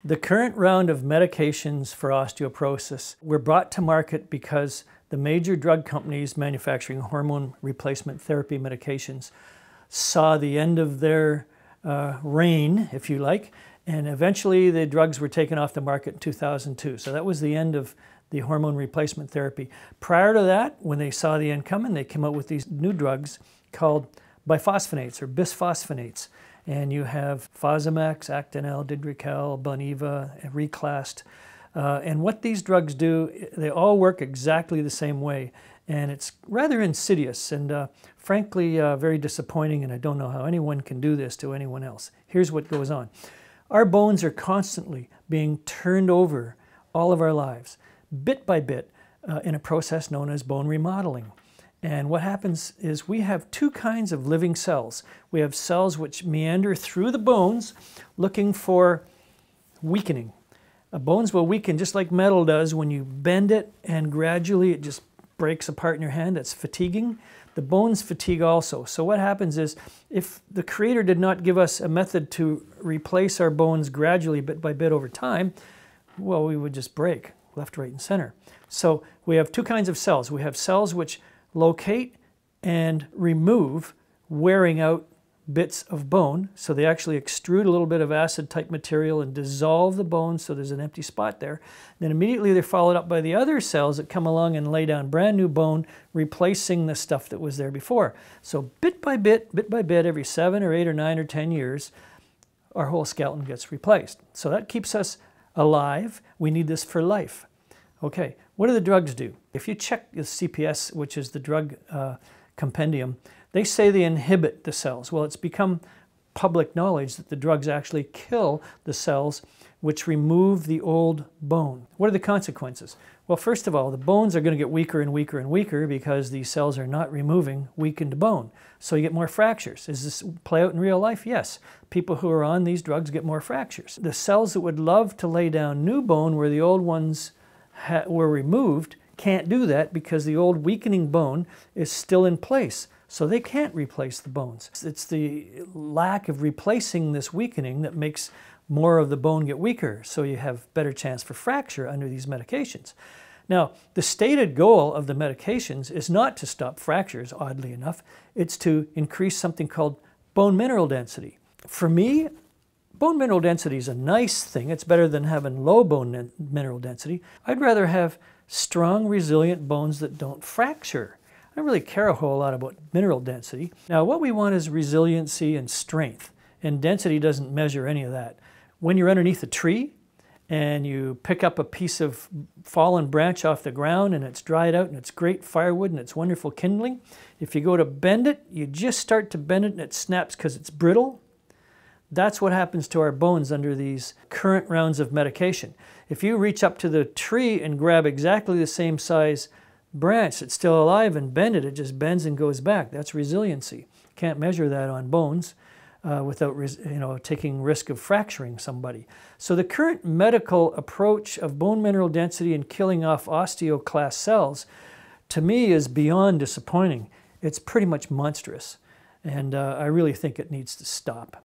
The current round of medications for osteoporosis were brought to market because the major drug companies manufacturing hormone replacement therapy medications saw the end of their reign, if you like, and eventually the drugs were taken off the market in 2002. So that was the end of the hormone replacement therapy. Prior to that, when they saw the end coming, they came out with these new drugs called biphosphonates or bisphosphonates. And you have Fosamax, Actonel, Didrical, Boniva, Reclast. And what these drugs do, they all work exactly the same way. And it's rather insidious and frankly very disappointing, and I don't know how anyone can do this to anyone else. Here's what goes on. Our bones are constantly being turned over all of our lives, bit by bit, in a process known as bone remodeling. And what happens is we have two kinds of living cells. We have cells which meander through the bones looking for weakening. Bones will weaken just like metal does when you bend it, and gradually it just breaks apart in your hand. That's fatiguing. The bones fatigue also. So what happens is, if the Creator did not give us a method to replace our bones gradually, bit by bit over time, well, we would just break left, right, and center. So we have two kinds of cells. We have cells which locate and remove wearing out bits of bone. So they actually extrude a little bit of acid type material and dissolve the bone so there's an empty spot there. Then immediately they're followed up by the other cells that come along and lay down brand new bone, replacing the stuff that was there before. So bit by bit, every 7 or 8 or 9 or 10 years, our whole skeleton gets replaced. So that keeps us alive. We need this for life. Okay, what do the drugs do? If you check the CPS, which is the drug compendium, they say they inhibit the cells. Well, it's become public knowledge that the drugs actually kill the cells which remove the old bone. What are the consequences? Well, first of all, the bones are going to get weaker and weaker and weaker because these cells are not removing weakened bone. So you get more fractures. Does this play out in real life? Yes. People who are on these drugs get more fractures. The cells that would love to lay down new bone where the old ones were removed can't do that because the old weakening bone is still in place. So they can't replace the bones. It's the lack of replacing this weakening that makes more of the bone get weaker, so you have better chance for fracture under these medications. Now, the stated goal of the medications is not to stop fractures, oddly enough. It's to increase something called bone mineral density. For me, bone mineral density is a nice thing. It's better than having low bone mineral density. I'd rather have strong, resilient bones that don't fracture. I don't really care a whole lot about mineral density. Now, what we want is resiliency and strength, and density doesn't measure any of that. When you're underneath a tree and you pick up a piece of fallen branch off the ground and it's dried out and it's great firewood and it's wonderful kindling, if you go to bend it, you just start to bend it and it snaps because it's brittle. That's what happens to our bones under these current rounds of medication. If you reach up to the tree and grab exactly the same size branch that's still alive and bend it, it just bends and goes back. That's resiliency. Can't measure that on bones without taking risk of fracturing somebody. So the current medical approach of bone mineral density and killing off osteoclast cells, to me, is beyond disappointing. It's pretty much monstrous, and I really think it needs to stop.